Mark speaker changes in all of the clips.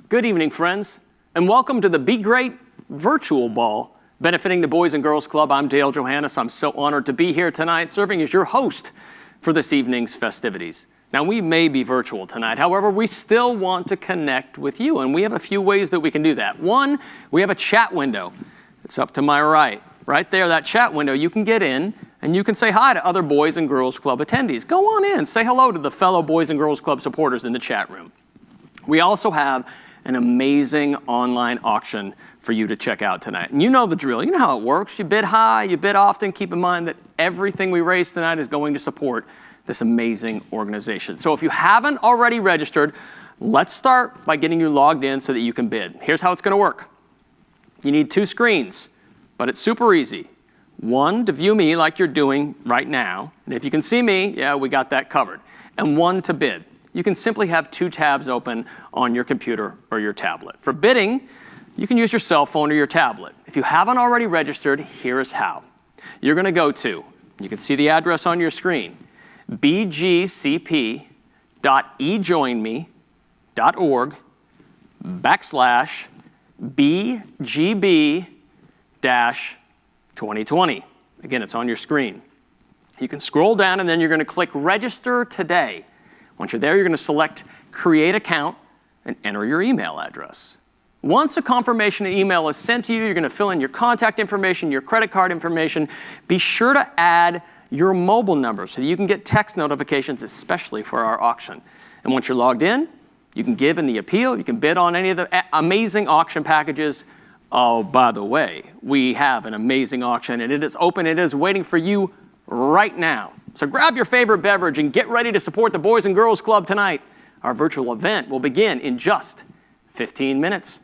Speaker 1: Good evening, friends, and welcome to the Be Great virtual ball benefiting the Boys and Girls Club. I'm Dale Johannes. I'm so honored to be here tonight serving as your host for this evening's festivities. Now, we may be virtual tonight. However, we still want to connect with you, and we have a few ways that we can do that. One, we have a chat window. It's up to my right. Right there, that chat window, you can get in and you can say hi to other Boys and Girls Club attendees. Go on in, say hello to the fellow Boys and Girls Club supporters in the chat room. We also have an amazing online auction for you to check out tonight. And you know the drill. You know how it works. You bid high, you bid often. Keep in mind that everything we raise tonight is going to support this amazing organization. So if you haven't already registered, let's start by getting you logged in so that you can bid. Here's how it's going to work. You need two screens, but it's super easy. One to view me like you're doing right now. And if you can see me, yeah, we got that covered. And one to bid. You can simply have two tabs open on your computer or your tablet. For bidding, you can use your cell phone or your tablet. If you haven't already registered, here is how. You're going to go to, you can see the address on your screen, bgcp.ejoinme.org/BGB-2020. Again, it's on your screen. You can scroll down and then you're going to click Register Today. Once you're there, you're going to select Create Account and enter your email address. Once a confirmation email is sent to you, you're going to fill in your contact information, your credit card information. Be sure to add your mobile number so that you can get text notifications, especially for our auction. And once you're logged in, you can give in the appeal. You can bid on any of the amazing auction packages. Oh, by the way, we have an amazing auction, and it is open. It is waiting for you right now. So grab your favorite beverage and get ready to support the Boys and Girls Club tonight. Our virtual event will begin in just 15 minutes.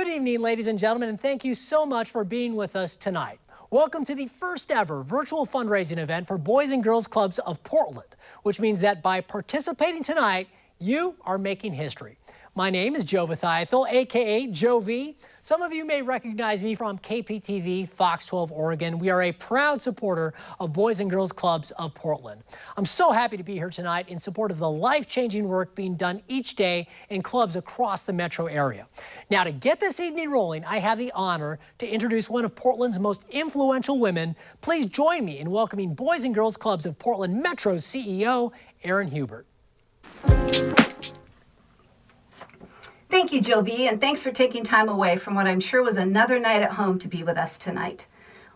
Speaker 2: Good evening, ladies and gentlemen, and thank you so much for being with us tonight. Welcome to the first ever virtual fundraising event for Boys and Girls Clubs of Portland, which means that by participating tonight, you are making history. My name is Joe Vithiathel, aka Joe V. Some of you may recognize me from KPTV, Fox 12 Oregon. We are a proud supporter of Boys and Girls Clubs of Portland. I'm so happy to be here tonight in support of the life-changing work being done each day in clubs across the metro area. Now, to get this evening rolling, I have the honor to introduce one of Portland's most influential women. Please join me in welcoming Boys and Girls Clubs of Portland Metro's CEO, Erin Hubert.
Speaker 3: Thank you, Joe V, and thanks for taking time away from what I'm sure was another night at home to be with us tonight.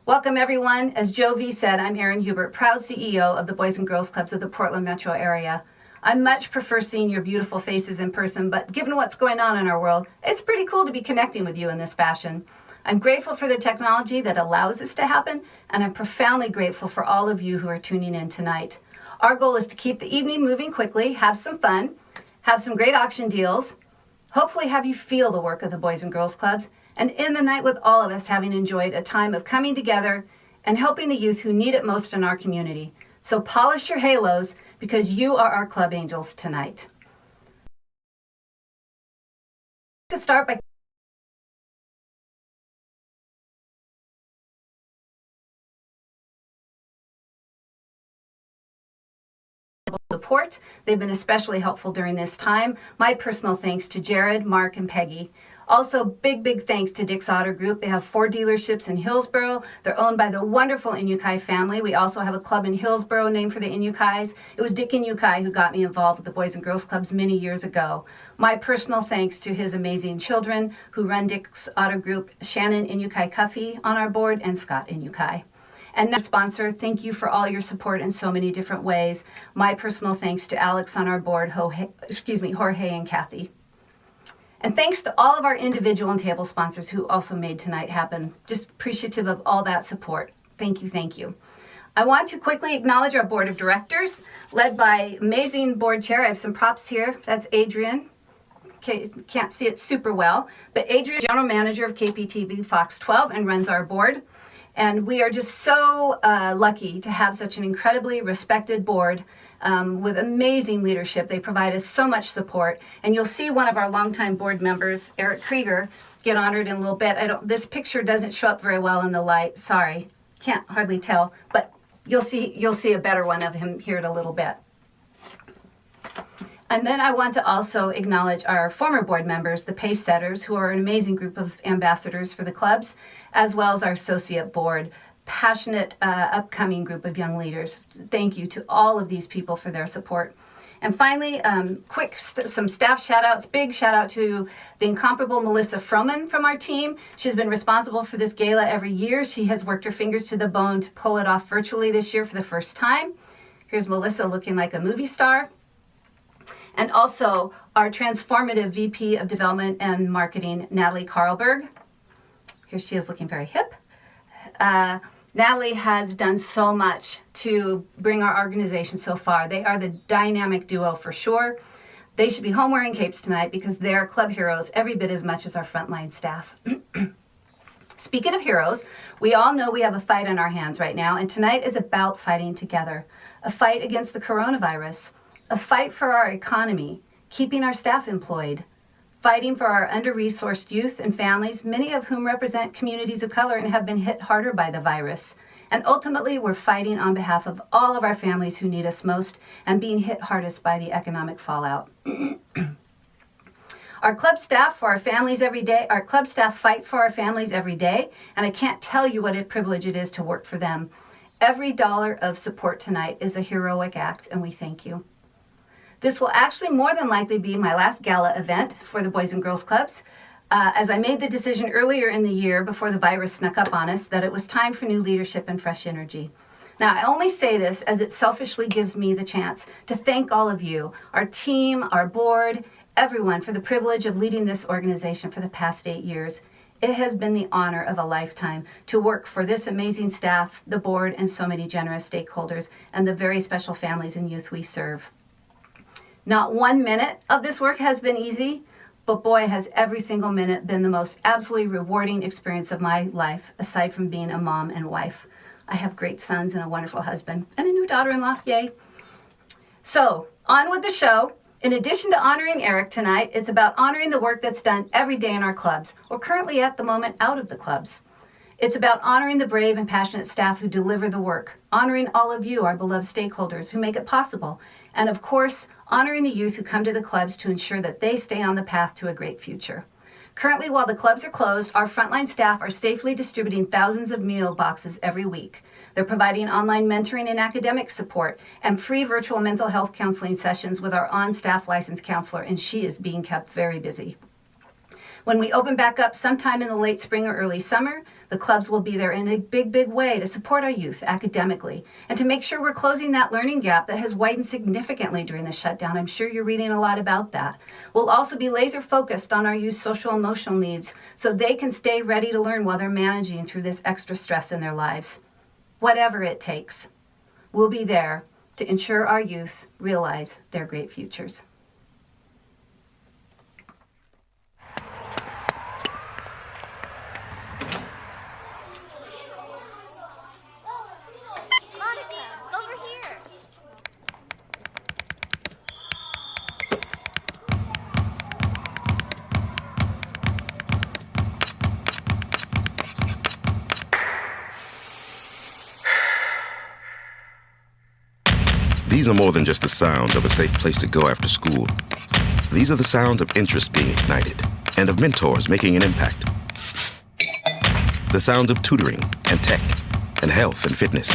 Speaker 3: Welcome, everyone. As Joe V said, I'm Erin Hubert, proud CEO of the Boys and Girls Clubs of the Portland metro area. I much prefer seeing your beautiful faces in person, but given what's going on in our world, it's pretty cool to be connecting with you in this fashion. I'm grateful for the technology that allows this to happen, and I'm profoundly grateful for all of you who are tuning in tonight. Our goal is to keep the evening moving quickly, have some fun, have some great auction deals, hopefully have you feel the work of the Boys and Girls Clubs, and end the night with all of us having enjoyed a time of coming together and helping the youth who need it most in our community. So polish your halos, because you are our club angels tonight. To start by support. They've been especially helpful during this time. My personal thanks to Jared, Mark, and Peggy. Also, big thanks to Dick's Auto Group. They have 4 dealerships in Hillsborough. They're owned by the wonderful Inukai family. We also have a club in Hillsborough named for the Inukais. It was Dick Inukai who got me involved with the Boys and Girls Clubs many years ago. My personal thanks to his amazing children who run Dick's Auto Group, Shannon Inukai Cuffey on our board, and Scott Inukai. And now, sponsor, thank you for all your support in so many different ways. My personal thanks to Alex on our board, Jorge and Kathy. And thanks to all of our individual and table sponsors who also made tonight happen. Just appreciative of all that support. Thank you, thank you. I want to quickly acknowledge our board of directors, led by amazing board chair. I have some props here. That's Adrian. Okay, can't see it super well, but Adrian, general manager of KPTV Fox 12, and runs our board. And we are just so lucky to have such an incredibly respected board with amazing leadership. They provide us so much support. And you'll see one of our longtime board members, Eric Krieger, get honored in a little bit. This picture doesn't show up very well in the light. Sorry, can't hardly tell. But you'll see a better one of him here in a little bit. And then I want to also acknowledge our former board members, the Pace Setters, who are an amazing group of ambassadors for the clubs, as well as our associate board, passionate, upcoming group of young leaders. Thank you to all of these people for their support. And finally, some staff shout outs. Big shout out to the incomparable Melissa Froman from our team. She's been responsible for this gala every year. She has worked her fingers to the bone to pull it off virtually this year for the first time. Here's Melissa looking like a movie star. And also our transformative VP of Development and Marketing, Natalie Karlberg. Here she is looking very hip. Natalie has done so much to bring our organization so far. They are the dynamic duo for sure. They should be home wearing capes tonight because they're club heroes every bit as much as our frontline staff. Speaking of heroes, we all know we have a fight on our hands right now, and tonight is about fighting together. A fight against the coronavirus. A fight for our economy, keeping our staff employed, fighting for our under-resourced youth and families, many of whom represent communities of color and have been hit harder by the virus. And ultimately, we're fighting on behalf of all of our families who need us most and being hit hardest by the economic fallout. Our club staff for our families every day, our club staff fight for our families every day, and I can't tell you what a privilege it is to work for them. Every dollar of support tonight is a heroic act, and we thank you. This will actually more than likely be my last gala event for the Boys and Girls Clubs, as I made the decision earlier in the year before the virus snuck up on us that it was time for new leadership and fresh energy. Now, I only say this as it selfishly gives me the chance to thank all of you, our team, our board, everyone for the privilege of leading this organization for the past 8 years. It has been the honor of a lifetime to work for this amazing staff, the board, and so many generous stakeholders, and the very special families and youth we serve. Not 1 minute of this work has been easy, but boy, has every single minute been the most absolutely rewarding experience of my life, aside from being a mom and wife. I have great sons and a wonderful husband and a new daughter-in-law, yay. So, on with the show. In addition to honoring Eric tonight, it's about honoring the work that's done every day in our clubs, or currently at the moment out of the clubs. It's about honoring the brave and passionate staff who deliver the work, honoring all of you, our beloved stakeholders, who make it possible, and of course, honoring the youth who come to the clubs to ensure that they stay on the path to a great future. Currently, while the clubs are closed, our frontline staff are safely distributing thousands of meal boxes every week. They're providing online mentoring and academic support and free virtual mental health counseling sessions with our on-staff licensed counselor, and she is being kept very busy. When we open back up sometime in the late spring or early summer, the clubs will be there in a big, big way to support our youth academically and to make sure we're closing that learning gap that has widened significantly during the shutdown. I'm sure you're reading a lot about that. We'll also be laser focused on our youth's social emotional needs so they can stay ready to learn while they're managing through this extra stress in their lives. Whatever it takes, we'll be there to ensure our youth realize their great futures.
Speaker 4: These are more than just the sounds of a safe place to go after school. These are the sounds of interest being ignited and of mentors making an impact. The sounds of tutoring and tech and health and fitness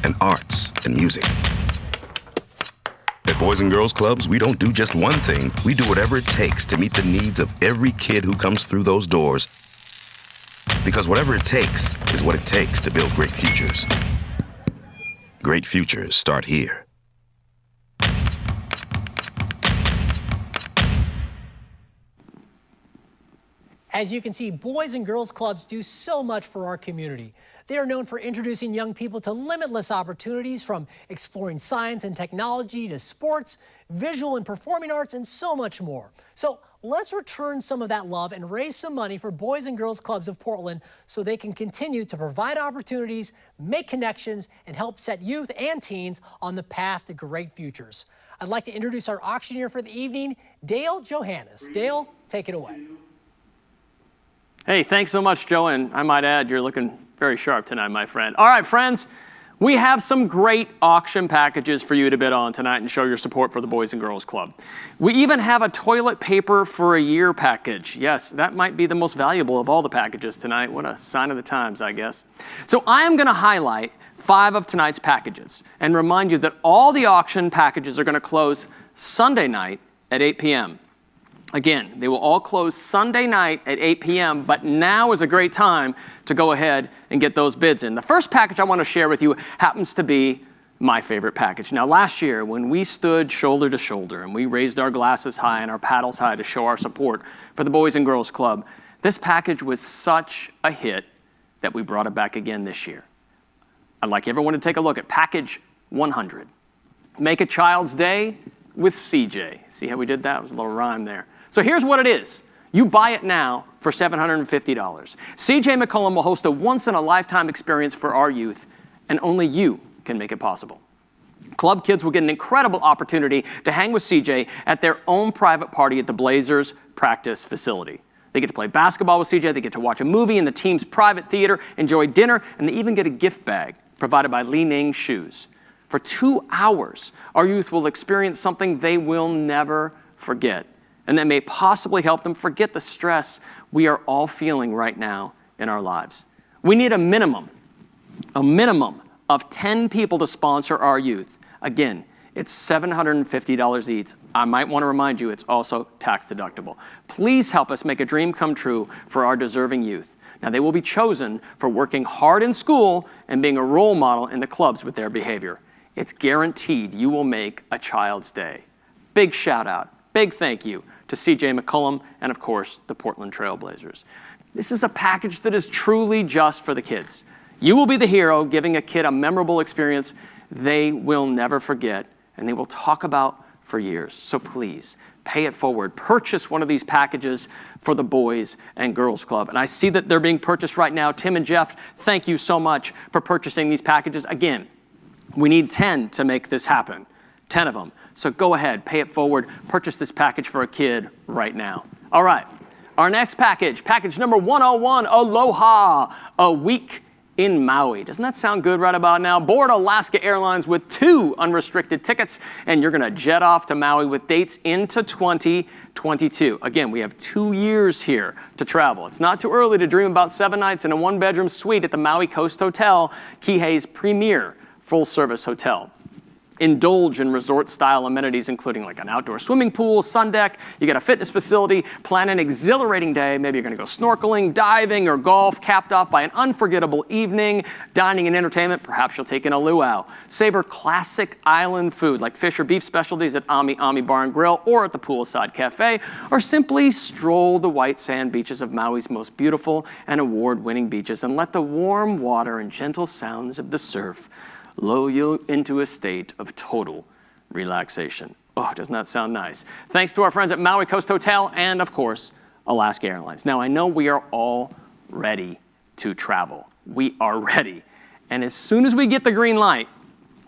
Speaker 4: and arts and music. At Boys and Girls Clubs, we don't do just one thing. We do whatever it takes to meet the needs of every kid who comes through those doors. Because whatever it takes is what it takes to build great futures. Great futures start here.
Speaker 2: As you can see, Boys and Girls Clubs do so much for our community. They are known for introducing young people to limitless opportunities, from exploring science and technology to sports, visual and performing arts, and so much more. So let's return some of that love and raise some money for Boys and Girls Clubs of Portland so they can continue to provide opportunities, make connections, and help set youth and teens on the path to great futures. I'd like to introduce our auctioneer for the evening, Dale Johannes. Dale, take it away.
Speaker 1: Hey, thanks so much, Joe, and I might add, you're looking very sharp tonight, my friend. All right, friends, we have some great auction packages for you to bid on tonight and show your support for the Boys and Girls Club. We even have a toilet paper for a year package. Yes, that might be the most valuable of all the packages tonight. What a sign of the times, I guess. So I am going to highlight 5 of tonight's packages and remind you that all the auction packages are going to close Sunday night at 8 p.m. Again, they will all close Sunday night at 8 p.m., but now is a great time to go ahead and get those bids in. The first package I want to share with you happens to be my favorite package. Now, last year, when we stood shoulder to shoulder and we raised our glasses high and our paddles high to show our support for the Boys and Girls Club, this package was such a hit that we brought it back again this year. I'd like everyone to take a look at package 100. Make a Child's Day with CJ. See how we did that? It was a little rhyme there. So here's what it is. You buy it now for $750. CJ McCollum will host a once-in-a-lifetime experience for our youth, and only you can make it possible. Club kids will get an incredible opportunity to hang with CJ at their own private party at the Blazers practice facility. They get to play basketball with CJ, they get to watch a movie in the team's private theater, enjoy dinner, and they even get a gift bag provided by Li Ning Shoes. For 2 hours, our youth will experience something they will never forget, and that may possibly help them forget the stress we are all feeling right now in our lives. We need a minimum of 10 people to sponsor our youth. Again, it's $750 each. I might want to remind you, it's also tax deductible. Please help us make a dream come true for our deserving youth. Now, they will be chosen for working hard in school and being a role model in the clubs with their behavior. It's guaranteed you will make a child's day. Big shout out, big thank you to CJ McCollum and, of course, the Portland Trail Blazers. This is a package that is truly just for the kids. You will be the hero, giving a kid a memorable experience they will never forget and they will talk about for years. So please, pay it forward. Purchase one of these packages for the Boys and Girls Club. And I see that they're being purchased right now. Tim and Jeff, thank you so much for purchasing these packages. Again, we need 10 to make this happen, 10 of them. So go ahead, pay it forward, purchase this package for a kid right now. All right, our next package, package number 101, Aloha, a week in Maui. Doesn't that sound good right about now? Board Alaska Airlines with 2 unrestricted tickets, and you're gonna jet off to Maui with dates into 2022. Again, we have 2 years here to travel. It's not too early to dream about 7 nights in a 1-bedroom suite at the Maui Coast Hotel, Kihei's premier full-service hotel. Indulge in resort-style amenities, including like an outdoor swimming pool, sun deck. You got a fitness facility. Plan an exhilarating day. Maybe you're going to go snorkeling, diving, or golf, capped off by an unforgettable evening. Dining and entertainment. Perhaps you'll take in a luau. Savor classic island food like fish or beef specialties at Ami Ami Bar and Grill or at the Poolside Cafe, or simply stroll the white sand beaches of Maui's most beautiful and award-winning beaches and let the warm water and gentle sounds of the surf lull you into a state of total relaxation. Oh, doesn't that sound nice? Thanks to our friends at Maui Coast Hotel and, of course, Alaska Airlines. Now, I know we are all ready to travel. We are ready. And as soon as we get the green light,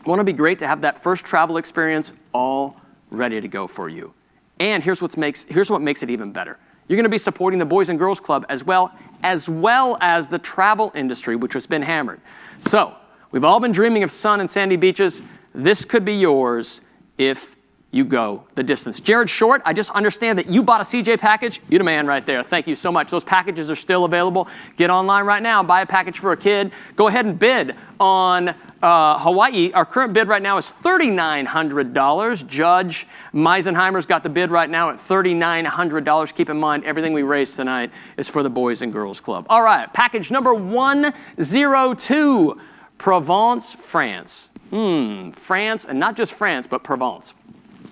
Speaker 1: won't it be great to have that first travel experience all ready to go for you? And here's what makes it even better. You're going to be supporting the Boys and Girls Club as well as the travel industry, which has been hammered. So, we've all been dreaming of sun and sandy beaches. This could be yours if you go the distance. Jared Short, I just understand that you bought a CJ package. You're the man right there. Thank you so much. Those packages are still available. Get online right now, buy a package for a kid. Go ahead and bid on Hawaii. Our current bid right now is $3,900. Judge Meisenheimer's got the bid right now at $3,900. Keep in mind, everything we raise tonight is for the Boys and Girls Club. All right, package number 102. Provence, France. France, and not just France, but Provence.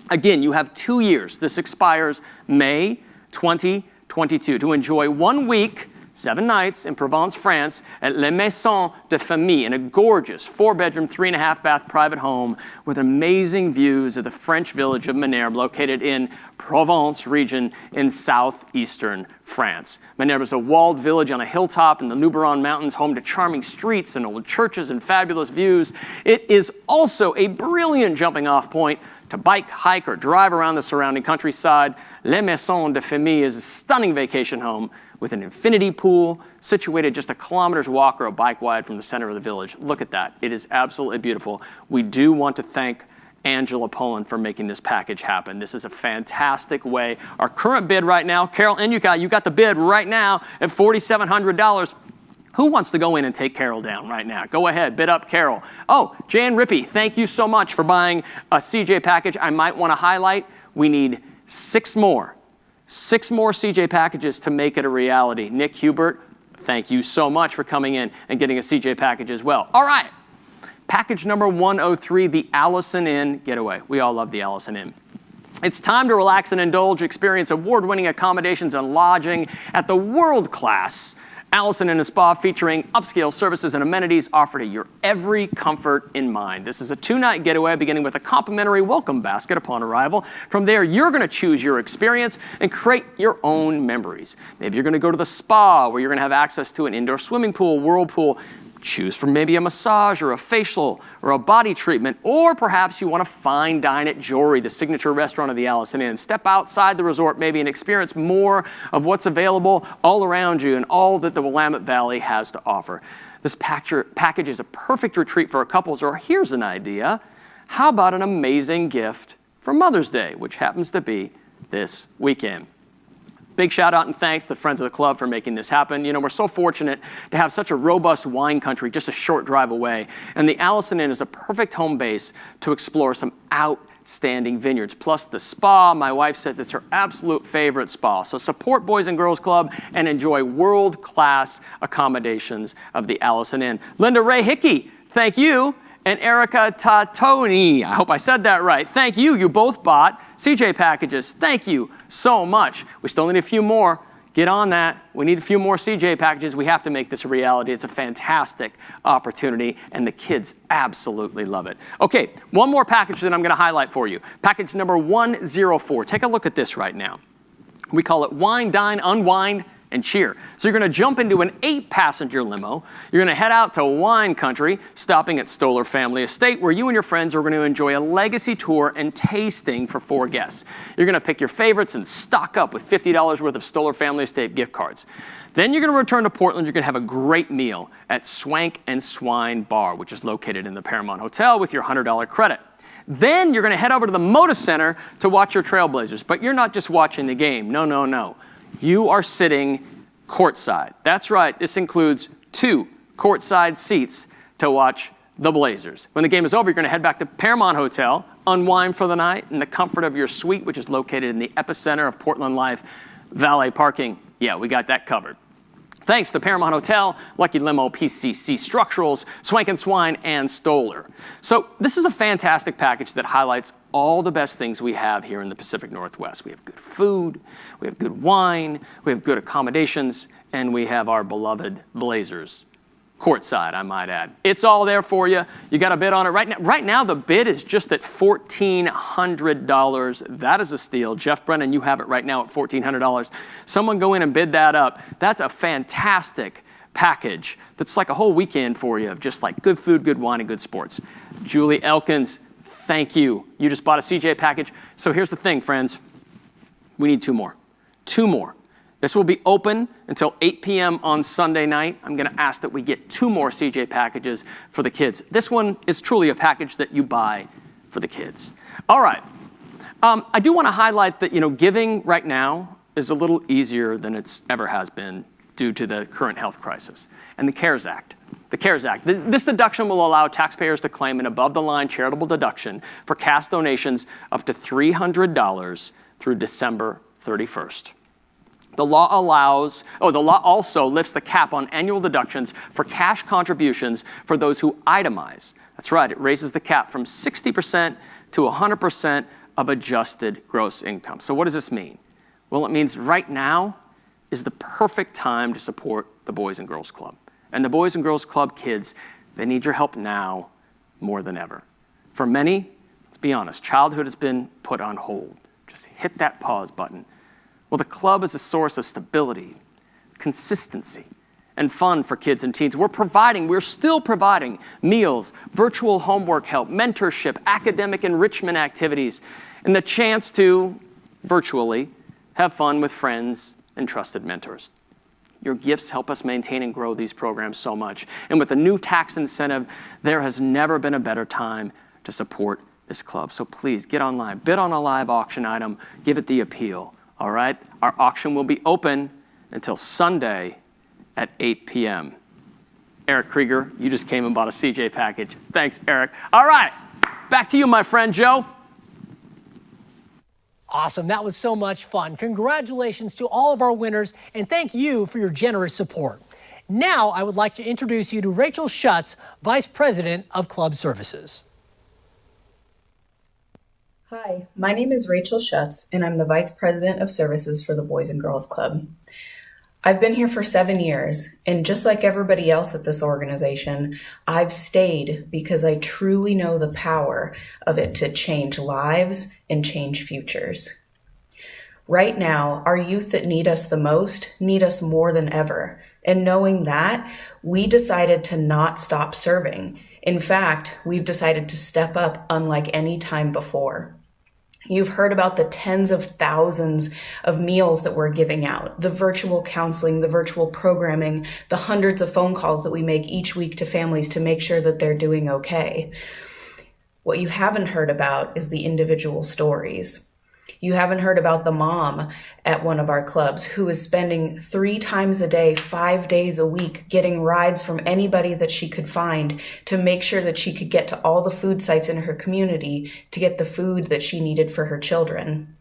Speaker 1: Again, you have 2 years. This expires May 2022 to enjoy 1 week, 7 nights in Provence, France at Les Maisons de Famille in a gorgeous 4-bedroom, 3.5-bath private home with amazing views of the French village of Manerbe located in Provence region in southeastern France. Manerbe is a walled village on a hilltop in the Luberon Mountains, home to charming streets and old churches and fabulous views. It is also a brilliant jumping-off point to bike, hike, or drive around the surrounding countryside. Les Maisons de Famille is a stunning vacation home with an infinity pool situated just a kilometer's walk or a bike wide from the center of the village. Look at that. It is absolutely beautiful. We do want to thank Angela Poland for making this package happen. This is a fantastic way. Our current bid right now, Carol Enyuka, you got the bid right now at $4,700. Who wants to go in and take Carol down right now? Go ahead, bid up Carol. Oh, Jan Rippey, thank you so much for buying a CJ package. I might want to highlight, we need 6 more CJ packages to make it a reality. Nick Hubert, thank you so much for coming in and getting a CJ package as well. All right, package number 103, the Allison Inn Getaway. We all love the Allison Inn. It's time to relax and indulge, experience award-winning accommodations and lodging at the world-class Allison Inn & Spa, featuring upscale services and amenities offered at your every comfort in mind. This is a 2-night getaway beginning with a complimentary welcome basket upon arrival. From there, you're going to choose your experience and create your own memories. Maybe you're going to go to the spa where you're going to have access to an indoor swimming pool, whirlpool. Choose from maybe a massage or a facial or a body treatment, or perhaps you want to fine dine at Jory, the signature restaurant of the Allison Inn. Step outside the resort maybe and experience more of what's available all around you and all that the Willamette Valley has to offer. This package is a perfect retreat for couples, or here's an idea. How about an amazing gift for Mother's Day, which happens to be this weekend? Big shout out and thanks to the Friends of the Club for making this happen. You know, we're so fortunate to have such a robust wine country just a short drive away. And the Allison Inn is a perfect home base to explore some outstanding vineyards. Plus the spa, my wife says it's her absolute favorite spa. So support Boys and Girls Club and enjoy world-class accommodations of the Allison Inn. Linda Ray Hickey, thank you. And Erica Tatoni, I hope I said that right. Thank you. You both bought CJ packages. Thank you so much. We still need a few more. Get on that. We need a few more CJ packages. We have to make this a reality. It's a fantastic opportunity, and the kids absolutely love it. Okay, one more package that I'm going to highlight for you. Package number 104. Take a look at this right now. We call it Wine, Dine, Unwind, and Cheer. So you're going to jump into an 8-passenger limo. You're going to head out to wine country, stopping at Stoller Family Estate, where you and your friends are going to enjoy a legacy tour and tasting for 4 guests. You're going to pick your favorites and stock up with $50 worth of Stoller Family Estate gift cards. Then you're going to return to Portland. You're going to have a great meal at Swank and Swine Bar, which is located in the Paramount Hotel with your $100 credit. Then you're going to head over to the Moda Center to watch your Trailblazers. But you're not just watching the game. No, no, no. You are sitting courtside. That's right. This includes 2 courtside seats to watch the Blazers. When the game is over, you're going to head back to Paramount Hotel, unwind for the night in the comfort of your suite, which is located in the epicenter of Portland Life. Valet parking, yeah, we got that covered. Thanks to Paramount Hotel, Lucky Limo, PCC Structurals, Swank and Swine, and Stoller. So this is a fantastic package that highlights all the best things we have here in the Pacific Northwest. We have good food, we have good wine, we have good accommodations, and we have our beloved Blazers. Courtside, I might add. It's all there for you. You got a bid on it right now. Right now, the bid is just at $1,400. That is a steal. Jeff Brennan, you have it right now at $1,400. Someone go in and bid that up. That's a fantastic package. That's like a whole weekend for you of just like good food, good wine, and good sports. Julie Elkins, thank you. You just bought a CJ package. So here's the thing, friends. We need 2 more. 2 more. This will be open until 8 p.m. on Sunday night. I'm going to ask that we get 2 more CJ packages for the kids. This one is truly a package that you buy for the kids. All right. I do want to highlight that, giving right now is a little easier than it's ever has been due to the current health crisis. And the CARES Act. The CARES Act. This deduction will allow taxpayers to claim an above-the-line charitable deduction for cash donations up to $300 through December 31st. The law also lifts the cap on annual deductions for cash contributions for those who itemize. That's right, it raises the cap from 60% to 100% of adjusted gross income. So what does this mean? Well, it means right now is the perfect time to support the Boys and Girls Club. And the Boys and Girls Club kids, they need your help now more than ever. For many, let's be honest, childhood has been put on hold. Just hit that pause button. Well, the club is a source of stability, consistency, and fun for kids and teens. We're still providing meals, virtual homework help, mentorship, academic enrichment activities, and the chance to, virtually, have fun with friends and trusted mentors. Your gifts help us maintain and grow these programs so much. And with the new tax incentive, there has never been a better time to support this club. So please, get online, bid on a live auction item, give it the appeal. All right, our auction will be open until Sunday at 8 p.m. Eric Krieger, you just came and bought a CJ package. Thanks, Eric. All right, back to you, my friend Joe.
Speaker 2: Awesome, that was so much fun. Congratulations to all of our winners, and thank you for your generous support. Now, I would like to introduce you to Rachel Schutz, Vice President of Club Services.
Speaker 5: Hi, my name is Rachel Schutz, and I'm the Vice President of Services for the Boys and Girls Club. I've been here for 7 years, and just like everybody else at this organization, I've stayed because I truly know the power of it to change lives and change futures. Right now, our youth that need us the most need us more than ever, and knowing that, we decided to not stop serving. In fact, we've decided to step up unlike any time before. You've heard about the tens of thousands of meals that we're giving out, the virtual counseling, the virtual programming, the hundreds of phone calls that we make each week to families to make sure that they're doing okay. What you haven't heard about is the individual stories. You haven't heard about the mom at one of our clubs who is spending 3 times a day, 5 days a week, getting rides from anybody that she could find to make sure that she could get to all the food sites in her community to get the food that she needed for her children.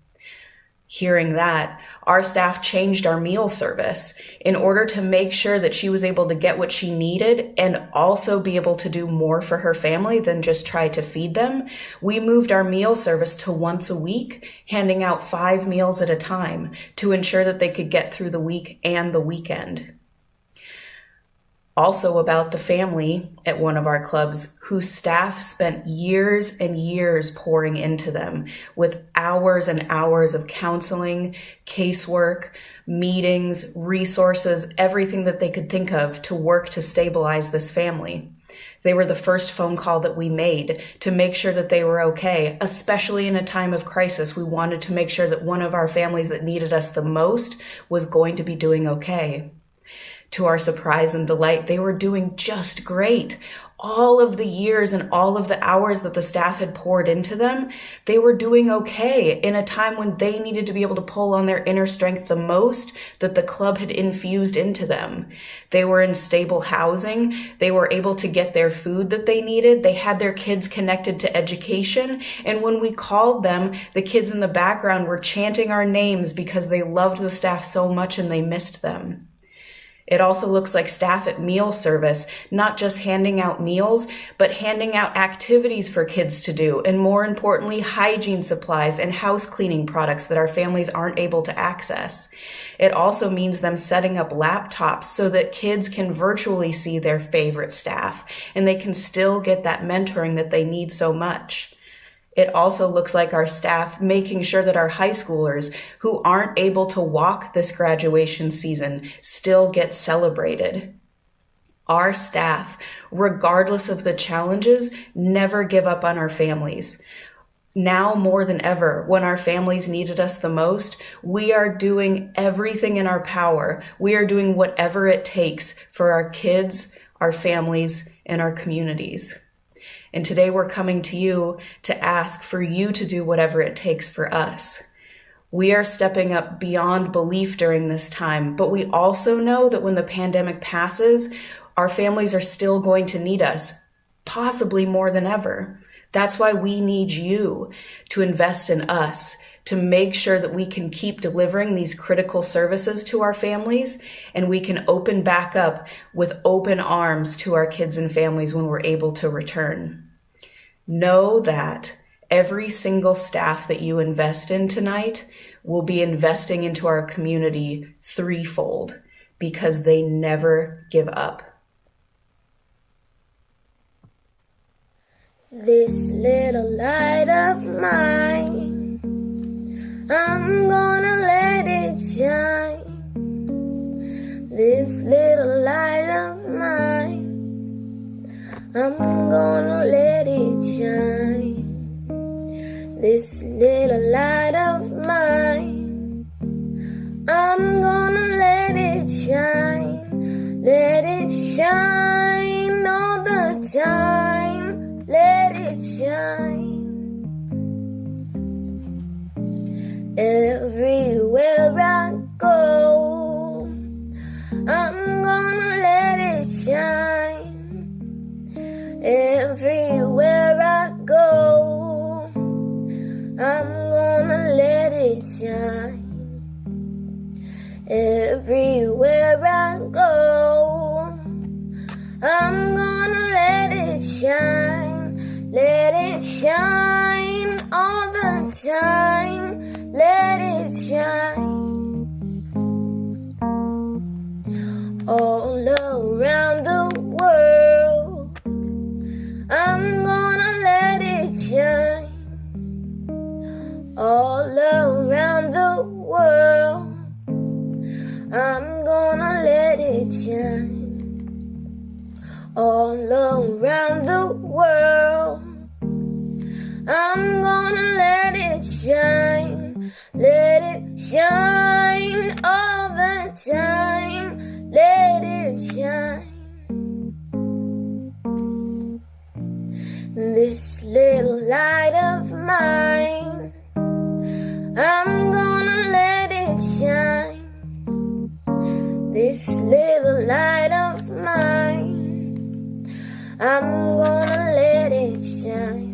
Speaker 5: Hearing that, our staff changed our meal service in order to make sure that she was able to get what she needed and also be able to do more for her family than just try to feed them. We moved our meal service to once a week, handing out 5 meals at a time to ensure that they could get through the week and the weekend. Also about the family at one of our clubs whose staff spent years and years pouring into them with hours and hours of counseling, casework, meetings, resources, everything that they could think of to work to stabilize this family. They were the first phone call that we made to make sure that they were okay, especially in a time of crisis. We wanted to make sure that one of our families that needed us the most was going to be doing okay. To our surprise and delight, they were doing just great. All of the years and all of the hours that the staff had poured into them, they were doing okay in a time when they needed to be able to pull on their inner strength the most that the club had infused into them. They were in stable housing. They were able to get their food that they needed. They had their kids connected to education. And when we called them, the kids in the background were chanting our names because they loved the staff so much and they missed them. It also looks like staff at meal service, not just handing out meals, but handing out activities for kids to do, and more importantly, hygiene supplies and house cleaning products that our families aren't able to access. It also means them setting up laptops so that kids can virtually see their favorite staff, and they can still get that mentoring that they need so much. It also looks like our staff making sure that our high schoolers who aren't able to walk this graduation season still get celebrated. Our staff, regardless of the challenges, never give up on our families. Now more than ever, when our families needed us the most, we are doing everything in our power. We are doing whatever it takes for our kids, our families, and our communities. And today we're coming to you to ask for you to do whatever it takes for us. We are stepping up beyond belief during this time, but we also know that when the pandemic passes, our families are still going to need us, possibly more than ever. That's why we need you to invest in us, to make sure that we can keep delivering these critical services to our families, and we can open back up with open arms to our kids and families when we're able to return. Know that every single staff that you invest in tonight will be investing into our community threefold because they never give up.
Speaker 6: This little light of mine, I'm gonna let it shine. This little light of mine, I'm gonna let it shine. This little light of mine, I'm gonna let it shine. Let it shine all the time. Let it shine. Everywhere I go, I'm gonna let it shine. Everywhere I go, I'm gonna let it shine. Everywhere I go, I'm gonna let it shine. Let it shine all the time. Let it shine. All around the world, I'm gonna let it shine. All around the world, I'm gonna let it shine. All around the world, I'm gonna let it shine. Let it shine all the time. Let it shine. This little light of mine, I'm gonna let it shine. This little light of mine, I'm gonna let it shine.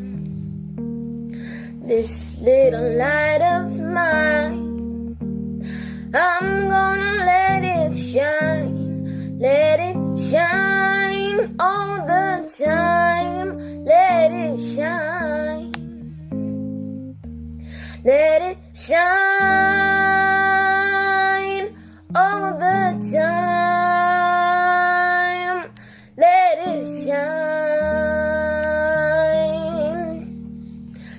Speaker 6: This little light of mine, I'm gonna let it shine all the time. Let it shine, let it shine all the time. Let it shine,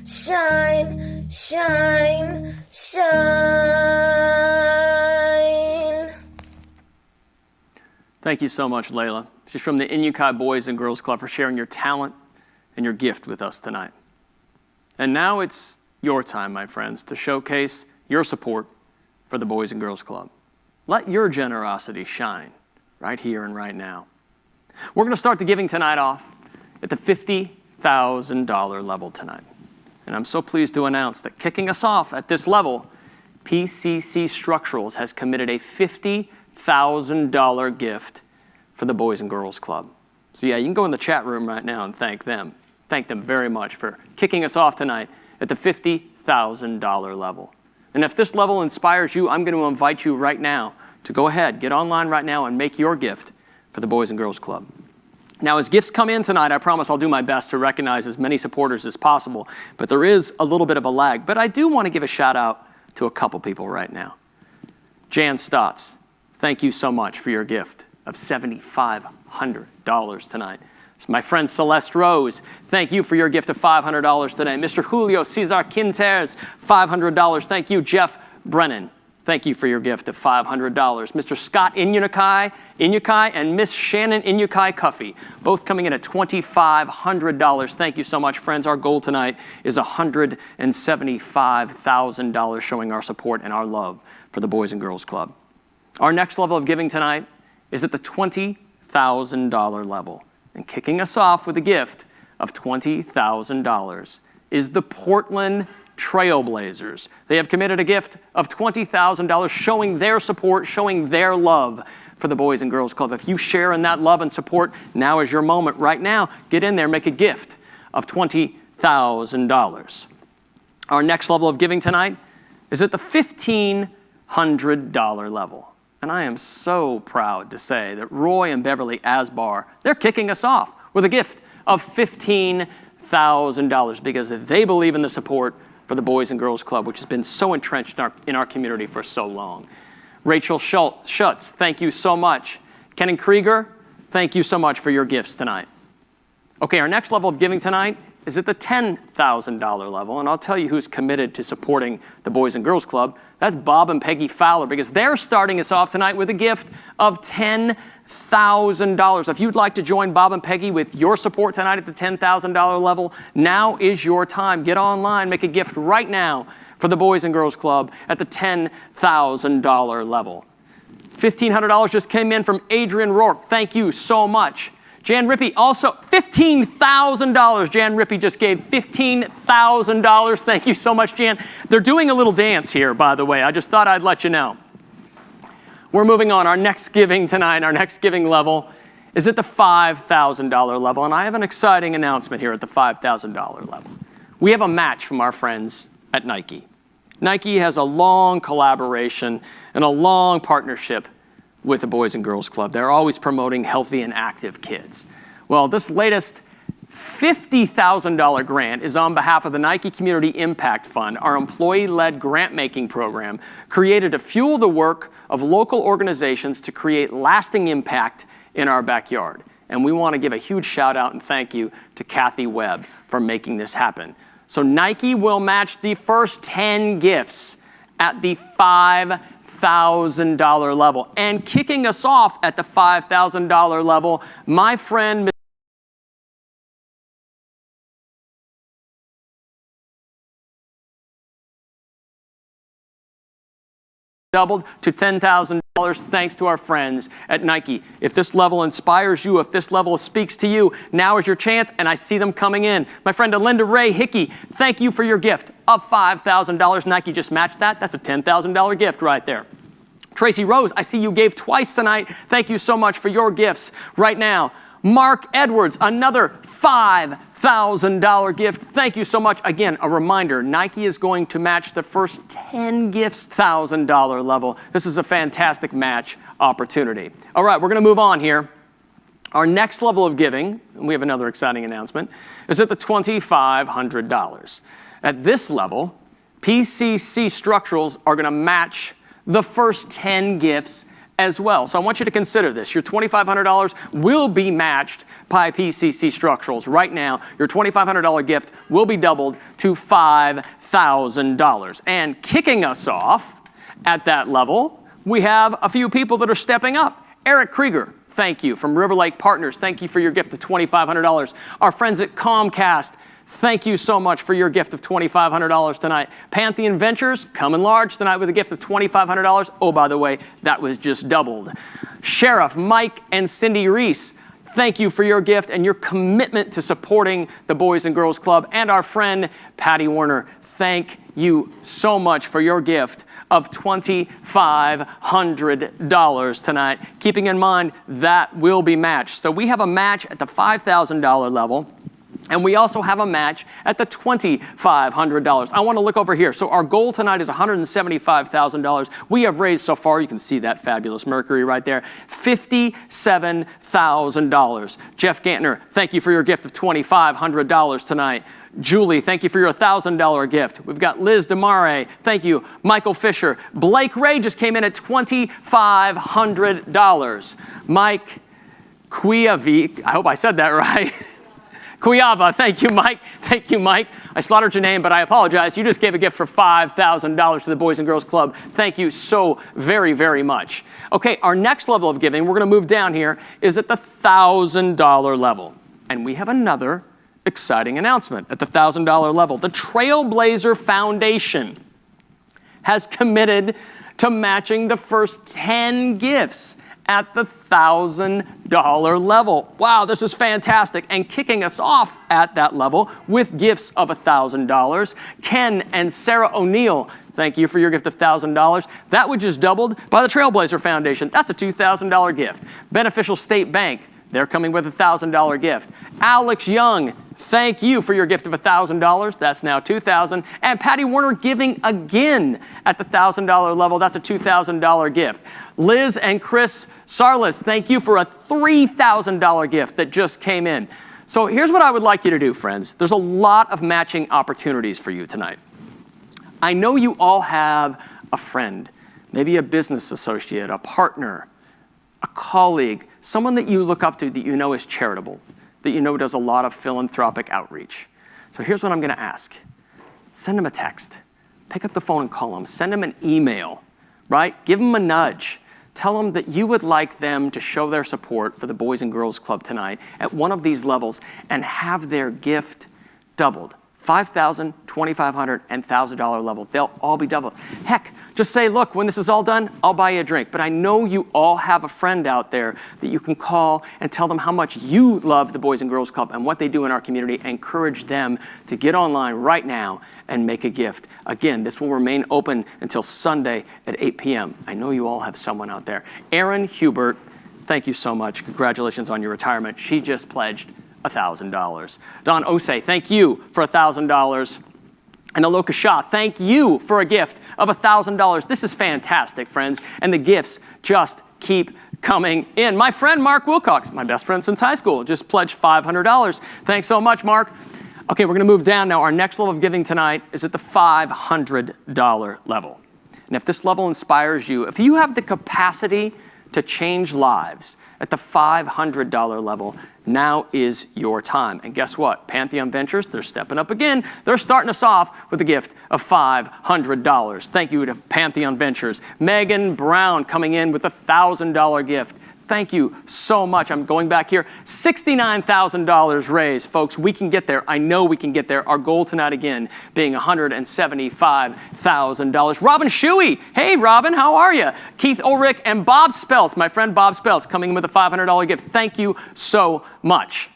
Speaker 6: shine, shine, shine.
Speaker 1: Thank you so much, Layla. She's from the Inyukai Boys and Girls Club for sharing your talent and your gift with us tonight. And now it's your time, my friends, to showcase your support for the Boys and Girls Club. Let your generosity shine right here and right now. We're going to start the giving tonight off at the $50,000 level tonight. And I'm so pleased to announce that kicking us off at this level, PCC Structurals has committed a $50,000 gift for the Boys and Girls Club. So yeah, you can go in the chat room right now and thank them. Thank them very much for kicking us off tonight at the $50,000 level. And if this level inspires you, I'm going to invite you right now to go ahead, get online right now and make your gift for the Boys and Girls Club. Now, as gifts come in tonight, I promise I'll do my best to recognize as many supporters as possible, but there is a little bit of a lag. But I do want to give a shout out to a couple people right now. Jan Stotts, thank you so much for your gift of $7,500 tonight. My friend Celeste Rose, thank you for your gift of $500 today. Mr. Julio Cesar Quinteres, $500. Thank you, Jeff Brennan. Thank you for your gift of $500. Mr. Scott Inyukai and Miss Shannon Inyukai Cuffey, both coming in at $2,500. Thank you so much, friends. Our goal tonight is $175,000, showing our support and our love for the Boys and Girls Club. Our next level of giving tonight is at the $20,000 level. And kicking us off with a gift of $20,000 is the Portland Trailblazers. They have committed a gift of $20,000, showing their support, showing their love for the Boys and Girls Club. If you share in that love and support, now is your moment. Right now, get in there, make a gift of $20,000. Our next level of giving tonight is at the $1,500 level. And I am so proud to say that Roy and Beverly Asbar, they're kicking us off with a gift of $15,000 because they believe in the support for the Boys and Girls Club, which has been so entrenched in our community for so long. Rachel Schutz, thank you so much. Kenan Krieger, thank you so much for your gifts tonight. Okay, our next level of giving tonight is at the $10,000 level, and I'll tell you who's committed to supporting the Boys and Girls Club. That's Bob and Peggy Fowler, because they're starting us off tonight with a gift of $10,000. If you'd like to join Bob and Peggy with your support tonight at the $10,000 level, now is your time. Get online, make a gift right now for the Boys and Girls Club at the $10,000 level. $1,500 just came in from Adrian Rourke. Thank you so much. Jan Rippey, also $15,000. Jan Rippey just gave $15,000. Thank you so much, Jan. They're doing a little dance here, by the way. I just thought I'd let you know. We're moving on. Our next giving tonight, our next giving level is at the $5,000 level. And I have an exciting announcement here at the $5,000 level. We have a match from our friends at Nike. Nike has a long collaboration and a long partnership with the Boys and Girls Club. They're always promoting healthy and active kids. Well, this latest $50,000 grant is on behalf of the Nike Community Impact Fund, our employee-led grant-making program created to fuel the work of local organizations to create lasting impact in our backyard. And we want to give a huge shout out and thank you to Kathy Webb for making this happen. So Nike will match the first 10 gifts at the $5,000 level. And kicking us off at the $5,000 level, my friend doubled to $10,000 thanks to our friends at Nike. If this level inspires you, if this level speaks to you, now is your chance, and I see them coming in. My friend Alinda Ray Hickey, thank you for your gift of $5,000. Nike just matched that. That's a $10,000 gift right there. Tracy Rose, I see you gave twice tonight. Thank you so much for your gifts. Right now, Mark Edwards, another $5,000 gift. Thank you so much. Again, a reminder, Nike is going to match the first 10 gifts, $1,000 level. This is a fantastic match opportunity. All right, we're going to move on here. Our next level of giving, and we have another exciting announcement, is at the $2,500. At this level, PCC Structurals are going to match the first 10 gifts as well. So I want you to consider this. Your $2,500 will be matched by PCC Structurals. Right now, your $2,500 gift will be doubled to $5,000. And kicking us off at that level, we have a few people that are stepping up. Eric Krieger, thank you. From River Lake Partners, thank you for your gift of $2,500. Our friends at Comcast, thank you so much for your gift of $2,500 tonight. Pantheon Ventures, coming large tonight with a gift of $2,500. Oh, by the way, that was just doubled. Sheriff Mike and Cindy Reese, thank you for your gift and your commitment to supporting the Boys and Girls Club. And our friend Patty Warner, thank you so much for your gift of $2,500 tonight. Keeping in mind that will be matched. So we have a match at the $5,000 level. And we also have a match at the $2,500. I want to look over here. So our goal tonight is $175,000. We have raised so far, you can see that fabulous Mercury right there, $57,000. Jeff Gantner, thank you for your gift of $2,500 tonight. Julie, thank you for your $1,000 gift. We've got Liz DeMare, thank you. Michael Fisher. Blake Ray just came in at $2,500. Mike Quiavi, I hope I said that right. Kuyava, thank you, Mike. Thank you, Mike. I slaughtered your name, but I apologize. You just gave a gift for $5,000 to the Boys and Girls Club. Thank you so very, very much. Okay, our next level of giving, we're going to move down here, is at the $1,000 level. And we have another exciting announcement at the $1,000 level. The Trailblazer Foundation has committed to matching the first 10 gifts at the $1,000 level. Wow, this is fantastic. And kicking us off at that level with gifts of $1,000, Ken and Sarah O'Neill, thank you for your gift of $1,000. That was just doubled by the Trailblazer Foundation. That's a $2,000 gift. Beneficial State Bank, they're coming with a $1,000 gift. Alex Young, thank you for your gift of $1,000. That's now $2,000. And Patty Warner giving again at the $1,000 level. That's a $2,000 gift. Liz and Chris Sarlis, thank you for a $3,000 gift that just came in. So here's what I would like you to do, friends. There's a lot of matching opportunities for you tonight. I know you all have a friend, maybe a business associate, a partner, a colleague, someone that you look up to that you know is charitable, that you know does a lot of philanthropic outreach. So here's what I'm going to ask. Send them a text. Pick up the phone and call them. Send them an email, right? Give them a nudge. Tell them that you would like them to show their support for the Boys and Girls Club tonight at one of these levels and have their gift doubled. $5,000, $2,500, and $1,000 level. They'll all be doubled. Heck, just say, look, when this is all done, I'll buy you a drink. But I know you all have a friend out there that you can call and tell them how much you love the Boys and Girls Club and what they do in our community. Encourage them to get online right now and make a gift. Again, this will remain open until Sunday at 8 p.m. I know you all have someone out there. Erin Hubert, thank you so much. Congratulations on your retirement. She just pledged $1,000. Don Osei, thank you for $1,000. And Aloka Shah, thank you for a gift of $1,000. This is fantastic, friends, and the gifts just keep coming in. My friend Mark Wilcox, my best friend since high school, just pledged $500. Thanks so much, Mark. Okay, we're going to move down now. Our next level of giving tonight is at the $500 level. And if this level inspires you, if you have the capacity to change lives at the $500 level, now is your time. And guess what? Pantheon Ventures, they're stepping up again. They're starting us off with a gift of $500. Thank you to Pantheon Ventures. Megan Brown coming in with a $1,000 gift. Thank you so much. I'm going back here. $69,000 raised, folks. We can get there. I know we can get there. Our goal tonight, again, being $175,000. Robin Shuey. Hey, Robin, how are you? Keith Ulrich and Bob Speltz, my friend Bob Speltz, coming in with a $500 gift. Thank you so much.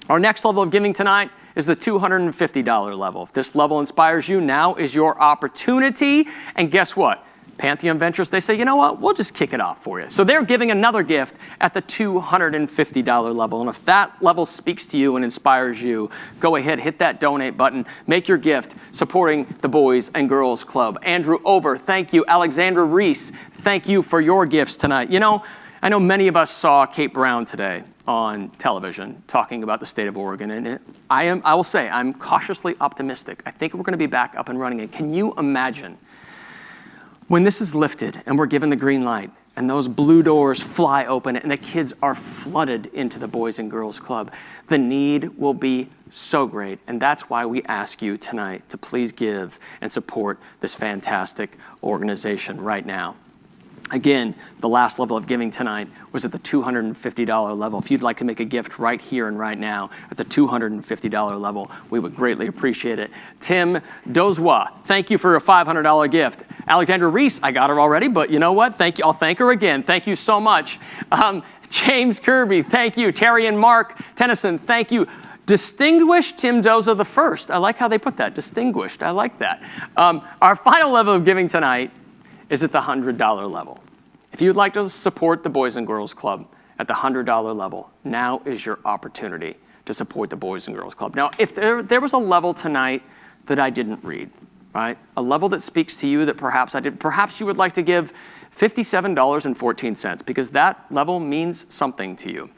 Speaker 1: Our next level of giving tonight is the $250 level. If this level inspires you, now is your opportunity. And guess what? Pantheon Ventures, they say, you know what, we'll just kick it off for you. So they're giving another gift at the $250 level. And if that level speaks to you and inspires you, go ahead, hit that donate button, make your gift supporting the Boys and Girls Club. Andrew Over, thank you. Alexandra Reese, thank you for your gifts tonight. You know, I know many of us saw Kate Brown today on television talking about the state of Oregon, and I will say I'm cautiously optimistic. I think we're going to be back up and running. And can you imagine when this is lifted and we're given the green light and those blue doors fly open and the kids are flooded into the Boys and Girls Club? The need will be so great, and that's why we ask you tonight to please give and support this fantastic organization right now. Again, the last level of giving tonight was at the $250 level. If you'd like to make a gift right here and right now at the $250 level, we would greatly appreciate it. Tim Dozwa, thank you for a $500 gift. Alexandra Reese, I got her already, but you know what? Thank you. I'll thank her again. Thank you so much. James Kirby, thank you. Terry and Mark Tennyson, thank you. Distinguished Tim Doza the first. I like how they put that, distinguished. I like that. Our final level of giving tonight is at the $100 level. If you'd like to support the Boys and Girls Club at the $100 level, now is your opportunity to support the Boys and Girls Club. Now, if there was a level tonight that I didn't read, right? A level that speaks to you that perhaps I did, perhaps you would like to give $57.14 because that level means something to you.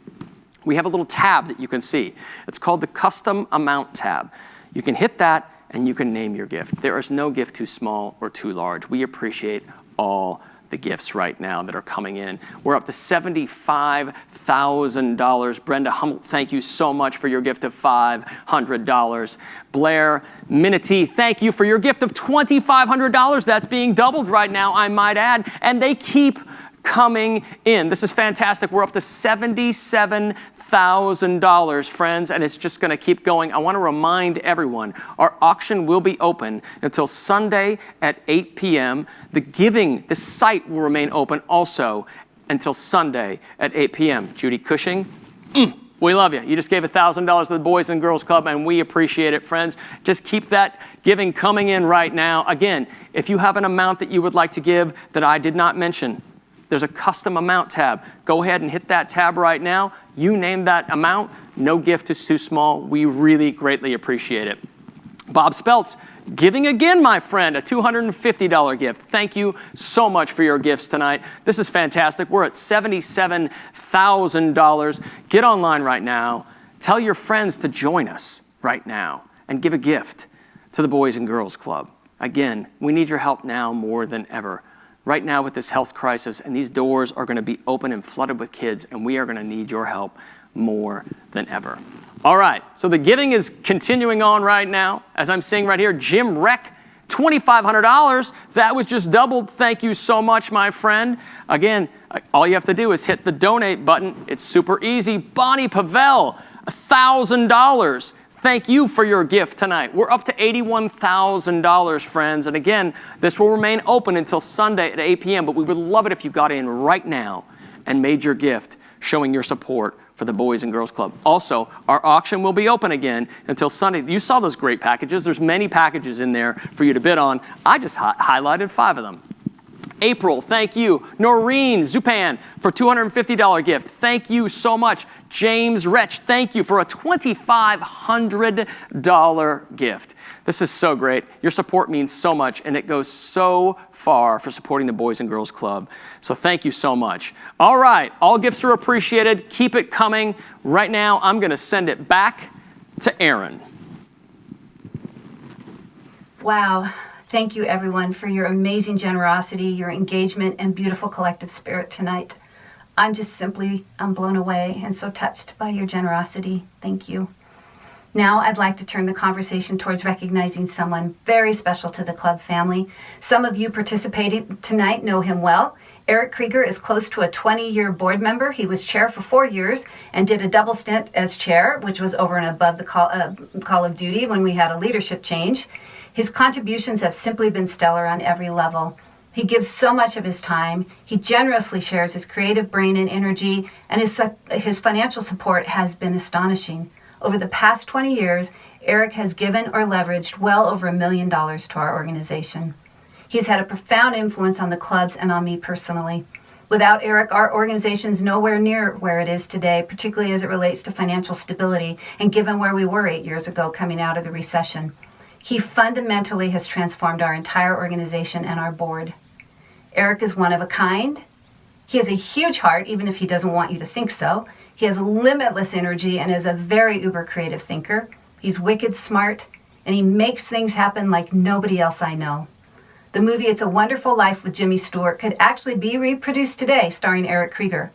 Speaker 1: We have a little tab that you can see. It's called the Custom Amount tab. You can hit that and you can name your gift. There is no gift too small or too large. We appreciate all the gifts right now that are coming in. We're up to $75,000. Brenda Hummel, thank you so much for your gift of $500. Blair Minity, thank you for your gift of $2,500. That's being doubled right now, I might add, and they keep coming in. This is fantastic. We're up to $77,000, friends, and it's just going to keep going. I want to remind everyone, our auction will be open until Sunday at 8 p.m. The site will remain open also until Sunday at 8 p.m. Judy Cushing, we love you. You just gave $1,000 to the Boys and Girls Club, and we appreciate it, friends. Just keep that giving coming in right now. Again, if you have an amount that you would like to give that I did not mention, there's a custom amount tab. Go ahead and hit that tab right now. You name that amount. No gift is too small. We really greatly appreciate it. Bob Speltz, giving again, my friend, a $250 gift. Thank you so much for your gifts tonight. This is fantastic. We're at $77,000. Get online right now. Tell your friends to join us right now and give a gift to the Boys and Girls Club. Again, we need your help now more than ever. Right now with this health crisis, and these doors are going to be open and flooded with kids, and we are going to need your help more than ever. All right, so the giving is continuing on right now. As I'm seeing right here, Jim Reck, $2,500. That was just doubled. Thank you so much, my friend. Again, all you have to do is hit the donate button. It's super easy. Bonnie Pavel, $1,000. Thank you for your gift tonight. We're up to $81,000, friends. And again, this will remain open until Sunday at 8 p.m., but we would love it if you got in right now and made your gift showing your support for the Boys and Girls Club. Also, our auction will be open again until Sunday. You saw those great packages. There's many packages in there for you to bid on. I just highlighted 5 of them. April, thank you. Noreen Zupan for $250 gift. Thank you so much. James Retch, thank you for a $2,500 gift. This is so great. Your support means so much, and it goes so far for supporting the Boys and Girls Club. So thank you so much. All right, all gifts are appreciated. Keep it coming. Right now, I'm going to send it back to Aaron.
Speaker 3: Wow. Thank you, everyone, for your amazing generosity, your engagement, and beautiful collective spirit tonight. I'm blown away and so touched by your generosity. Thank you. Now I'd like to turn the conversation towards recognizing someone very special to the club family. Some of you participating tonight know him well. Eric Krieger is close to a 20-year board member. He was chair for 4 years and did a double stint as chair, which was over and above the call of duty when we had a leadership change. His contributions have simply been stellar on every level. He gives so much of his time. He generously shares his creative brain and energy, and his financial support has been astonishing. Over the past 20 years, Eric has given or leveraged well over $1 million to our organization. He's had a profound influence on the clubs and on me personally. Without Eric, our organization's nowhere near where it is today, particularly as it relates to financial stability and given where we were 8 years ago coming out of the recession. He fundamentally has transformed our entire organization and our board. Eric is one of a kind. He has a huge heart, even if he doesn't want you to think so. He has limitless energy and is a very uber creative thinker. He's wicked smart, and he makes things happen like nobody else I know. The movie It's a Wonderful Life with Jimmy Stewart could actually be reproduced today starring Eric Krieger.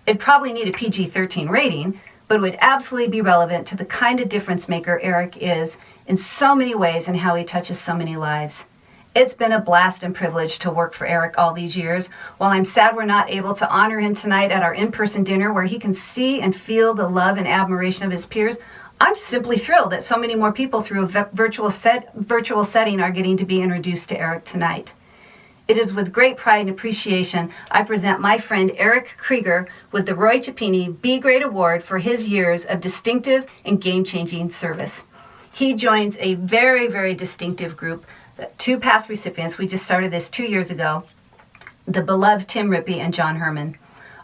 Speaker 3: It'd probably need a PG-13 rating, but it would absolutely be relevant to the kind of difference maker Eric is in so many ways and how he touches so many lives. It's been a blast and privilege to work for Eric all these years. While I'm sad we're not able to honor him tonight at our in-person dinner where he can see and feel the love and admiration of his peers, I'm simply thrilled that so many more people through a virtual setting are getting to be introduced to Eric tonight. It is with great pride and appreciation I present my friend Eric Krieger with the Roy Chapini B Grade Award for his years of distinctive and game-changing service. He joins a very, very distinctive group, two past recipients. We just started this 2 years ago, the beloved Tim Rippey and John Herman.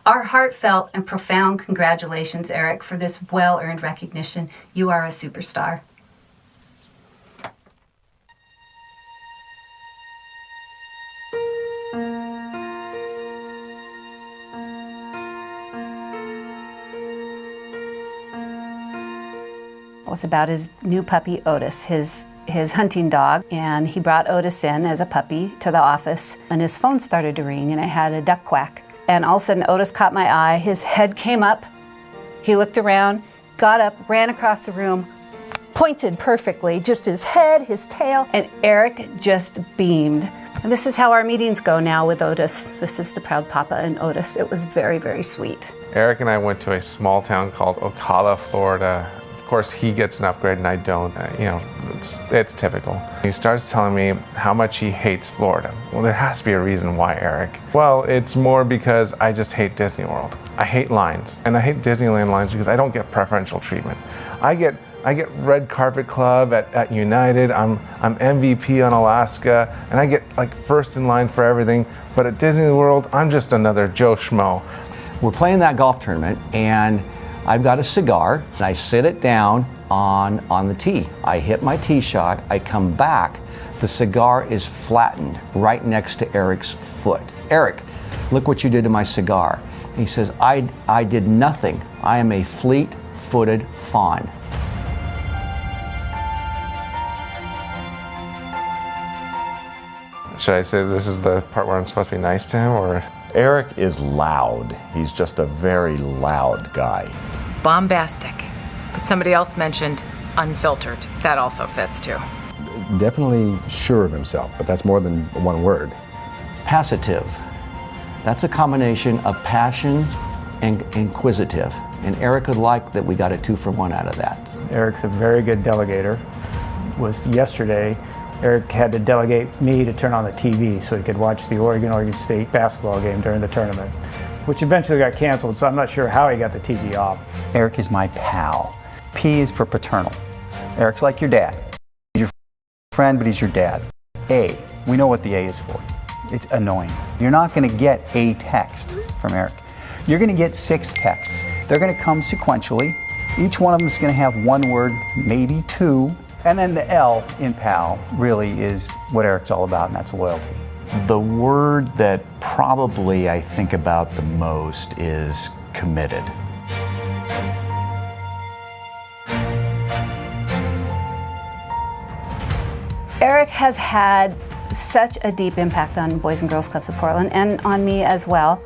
Speaker 3: Our heartfelt and profound congratulations, Eric, for this well-earned recognition. You are a superstar.
Speaker 7: It was about his new puppy, Otis, his hunting dog, and he brought Otis in as a puppy to the office, and his phone started to ring, and it had a duck quack. And all of a sudden, Otis caught my eye. His head came up. He looked around, got up, ran across the room, pointed perfectly, just his head, his tail, and Eric just beamed. And this is how our meetings go now with Otis. This is the proud papa and Otis. It was very, very sweet.
Speaker 8: Eric and I went to a small town called Ocala, Florida. Of course, he gets an upgrade and I don't. It's typical. He starts telling me how much he hates Florida. Well, there has to be a reason why, Eric. Well, it's more because I just hate Disney World. I hate lines, and I hate Disneyland lines because I don't get preferential treatment. I get red carpet club at United. I'm MVP on Alaska, and I get like first in line for everything. But at Disney World, I'm just another Joe Schmo.
Speaker 9: We're playing that golf tournament, and I've got a cigar, and I sit it down on the tee. I hit my tee shot, I come back, the cigar is flattened right next to Eric's foot. Eric, look what you did to my cigar. And he says, I did nothing. I am a fleet-footed fawn.
Speaker 8: Should I say this is the part where I'm supposed to be nice to him, or?
Speaker 10: Eric is loud. He's just a very loud guy.
Speaker 11: Bombastic. But somebody else mentioned unfiltered. That also fits too.
Speaker 12: Definitely sure of himself, but that's more than one word.
Speaker 9: Passive. That's a combination of passion and inquisitive. And Eric would like that we got a 2-for-1 out of that.
Speaker 13: Eric's a very good delegator. Yesterday, Eric had to delegate me to turn on the TV so he could watch the Oregon State basketball game during the tournament, which eventually got canceled, so I'm not sure how he got the TV off.
Speaker 14: Eric is my pal. P is for paternal. Eric's like your dad. He's your friend, but he's your dad. A, we know what the A is for. It's annoying. You're not going to get a text from Eric. You're going to get 6 texts. They're going to come sequentially. Each one of them is going to have 1 word, maybe 2. And then the L in pal really is what Eric's all about, and that's loyalty.
Speaker 15: The word that probably I think about the most is committed.
Speaker 7: Eric has had such a deep impact on Boys and Girls Clubs of Portland and on me as well.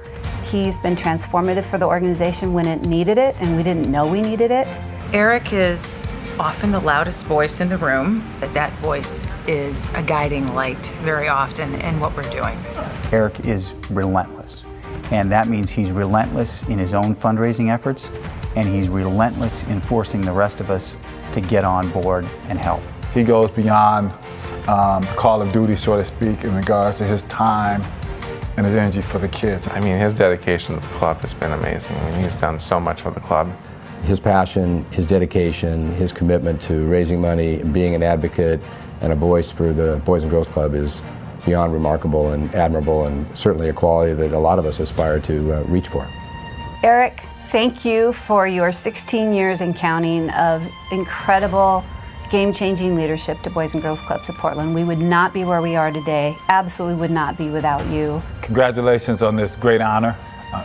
Speaker 7: He's been transformative for the organization when it needed it, and we didn't know we needed it.
Speaker 11: Eric is often the loudest voice in the room. That voice is a guiding light very often in what we're doing. So.
Speaker 14: Eric is relentless, and that means he's relentless in his own fundraising efforts, and he's relentless in forcing the rest of us to get on board and help.
Speaker 12: He goes beyond Call of Duty, so to speak, in regards to his time and his energy for the kids.
Speaker 8: I mean, his dedication to the club has been amazing. I mean, he's done so much for the club.
Speaker 16: His passion, his dedication, his commitment to raising money, being an advocate and a voice for the Boys and Girls Club is beyond remarkable and admirable, and certainly a quality that a lot of us aspire to reach for.
Speaker 7: Eric, thank you for your 16 years and counting of incredible, game-changing leadership to Boys and Girls Clubs of Portland. We would not be where we are today, absolutely would not be without you.
Speaker 12: Congratulations on this great honor.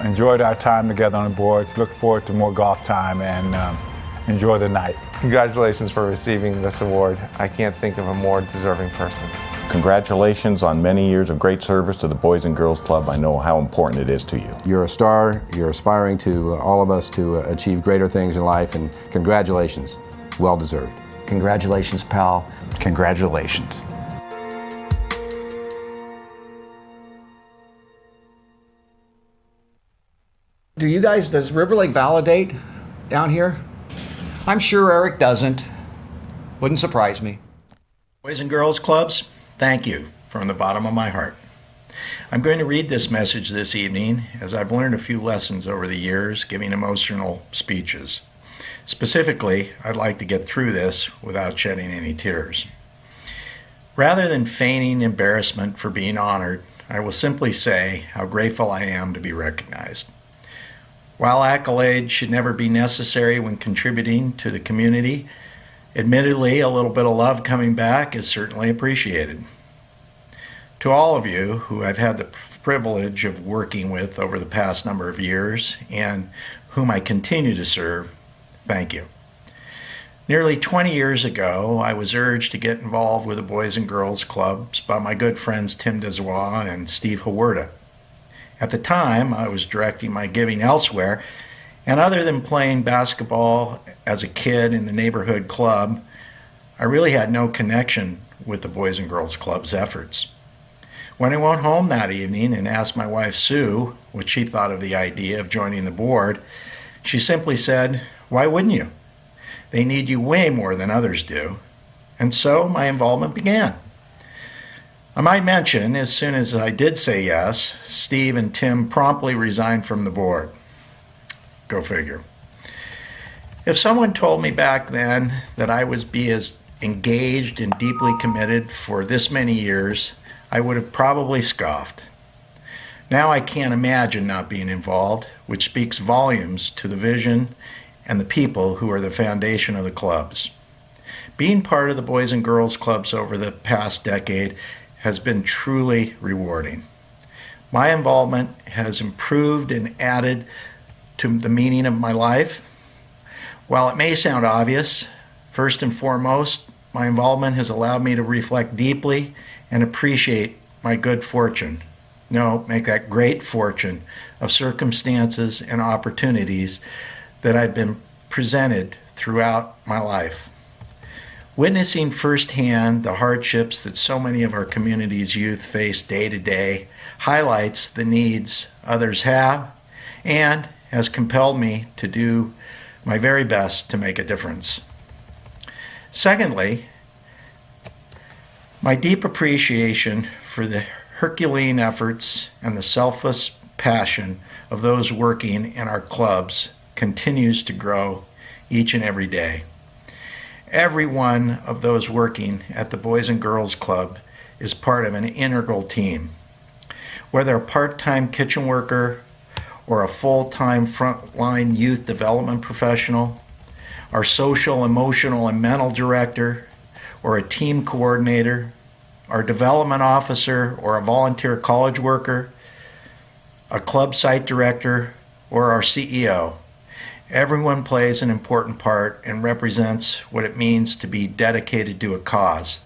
Speaker 12: Enjoyed our time together on the boards. Look forward to more golf time, and enjoy the night.
Speaker 8: Congratulations for receiving this award. I can't think of a more deserving person.
Speaker 10: Congratulations on many years of great service to the Boys and Girls Club. I know how important it is to you.
Speaker 16: You're a star. You're aspiring to all of us to achieve greater things in life, and congratulations. Well deserved.
Speaker 9: Congratulations, pal.
Speaker 15: Congratulations.
Speaker 9: Does River Lake validate down here? I'm sure Eric doesn't. Wouldn't surprise me.
Speaker 17: Boys and Girls Clubs, thank you from the bottom of my heart. I'm going to read this message this evening as I've learned a few lessons over the years giving emotional speeches. Specifically, I'd like to get through this without shedding any tears. Rather than feigning embarrassment for being honored, I will simply say how grateful I am to be recognized. While accolades should never be necessary when contributing to the community, admittedly, a little bit of love coming back is certainly appreciated. To all of you who I've had the privilege of working with over the past number of years and whom I continue to serve, thank you. Nearly 20 years ago, I was urged to get involved with the Boys and Girls Clubs by my good friends Tim Dezois and Steve Hawerda. At the time, I was directing my giving elsewhere, and other than playing basketball as a kid in the neighborhood club, I really had no connection with the Boys and Girls Club's efforts. When I went home that evening and asked my wife Sue what she thought of the idea of joining the board, she simply said, "Why wouldn't you? They need you way more than others do." And so my involvement began. I might mention, as soon as I did say yes, Steve and Tim promptly resigned from the board. Go figure. If someone told me back then that I would be as engaged and deeply committed for this many years, I would have probably scoffed. Now I can't imagine not being involved, which speaks volumes to the vision and the people who are the foundation of the clubs. Being part of the Boys and Girls Clubs over the past decade has been truly rewarding. My involvement has improved and added to the meaning of my life. While it may sound obvious, first and foremost, my involvement has allowed me to reflect deeply and appreciate my good fortune. No, make that great fortune of circumstances and opportunities that I've been presented throughout my life. Witnessing firsthand the hardships that so many of our community's youth face day to day highlights the needs others have and has compelled me to do my very best to make a difference. Secondly, my deep appreciation for the Herculean efforts and the selfless passion of those working in our clubs continues to grow each and every day. Every one of those working at the Boys and Girls Club is part of an integral team. Whether a part-time kitchen worker or a full-time frontline youth development professional, our social, emotional, and mental director, or a team coordinator, our development officer or a volunteer college worker, a club site director, or our CEO. Everyone plays an important part and represents what it means to be dedicated to a cause.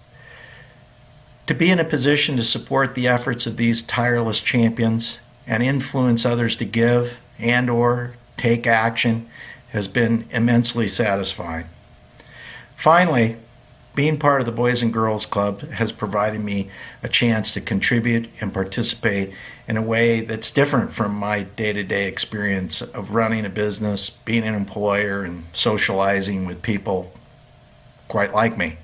Speaker 17: To be in a position to support the efforts of these tireless champions and influence others to give and/or take action has been immensely satisfying. Finally, being part of the Boys and Girls Club has provided me a chance to contribute and participate in a way that's different from my day-to-day experience of running a business, being an employer, and socializing with people quite like me.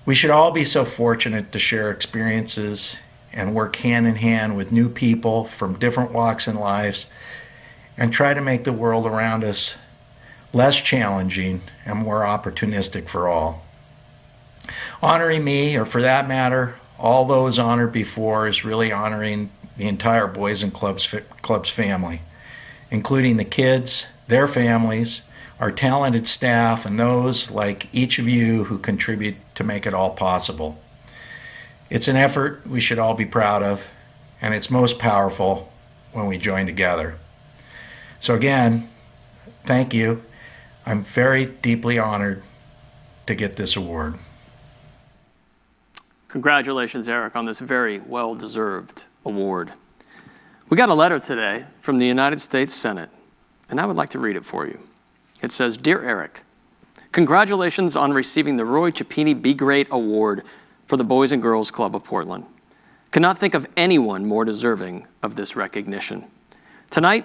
Speaker 17: We should all be so fortunate to share experiences and work hand in hand with new people from different walks in lives and try to make the world around us less challenging and more opportunistic for all. Honoring me, or for that matter, All those honored before is really honoring the entire Boys and Clubs family, including the kids, their families, our talented staff, and those like each of you who contribute to make it all possible. It's an effort we should all be proud of, and it's most powerful when we join together. So again, thank you. I'm very deeply honored to get this award.
Speaker 1: Congratulations, Eric, on this very well-deserved award. We got a letter today from the United States Senate, and I would like to read it for you. It says, "Dear Eric, congratulations on receiving the Roy Cioppini Be Great Award for the Boys and Girls Club of Portland. Cannot think of anyone more deserving of this recognition. Tonight,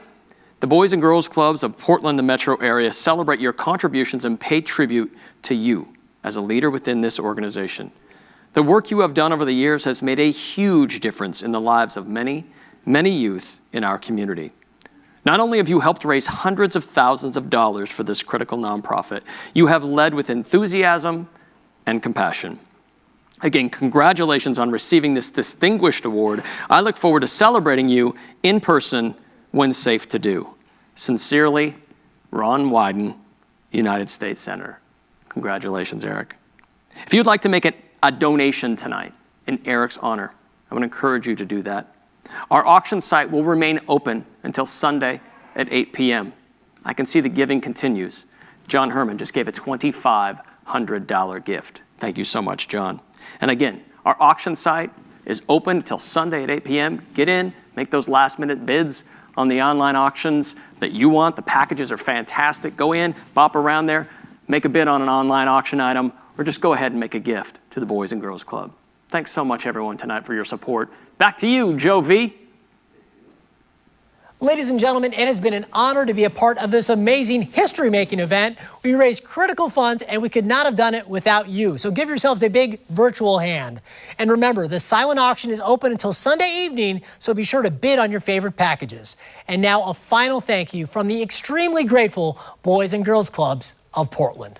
Speaker 1: the Boys and Girls Clubs of Portland, the metro area, celebrate your contributions and pay tribute to you as a leader within this organization. The work you have done over the years has made a huge difference in the lives of many, many youth in our community. Not only have you helped raise hundreds of thousands of dollars for this critical nonprofit, you have led with enthusiasm and compassion. Again, congratulations on receiving this distinguished award. I look forward to celebrating you in person when safe to do. Sincerely, Ron Wyden, United States Senator." Congratulations, Eric. If you'd like to make a donation tonight in Eric's honor, I would encourage you to do that. Our auction site will remain open until Sunday at 8 p.m. I can see the giving continues. John Herman just gave a $2,500 gift. Thank you so much, John. And again, our auction site is open until Sunday at 8 p.m. Get in, make those last-minute bids on the online auctions that you want. The packages are fantastic. Go in, bop around there, make a bid on an online auction item, or just go ahead and make a gift to the Boys and Girls Club. Thanks so much, everyone, tonight for your support. Back to you, Joe V.
Speaker 2: Ladies and gentlemen, it has been an honor to be a part of this amazing history-making event. We raised critical funds, and we could not have done it without you. So give yourselves a big virtual hand. And remember, the silent auction is open until Sunday evening, so be sure to bid on your favorite packages. And now a final thank you from the extremely grateful Boys and Girls Clubs of Portland.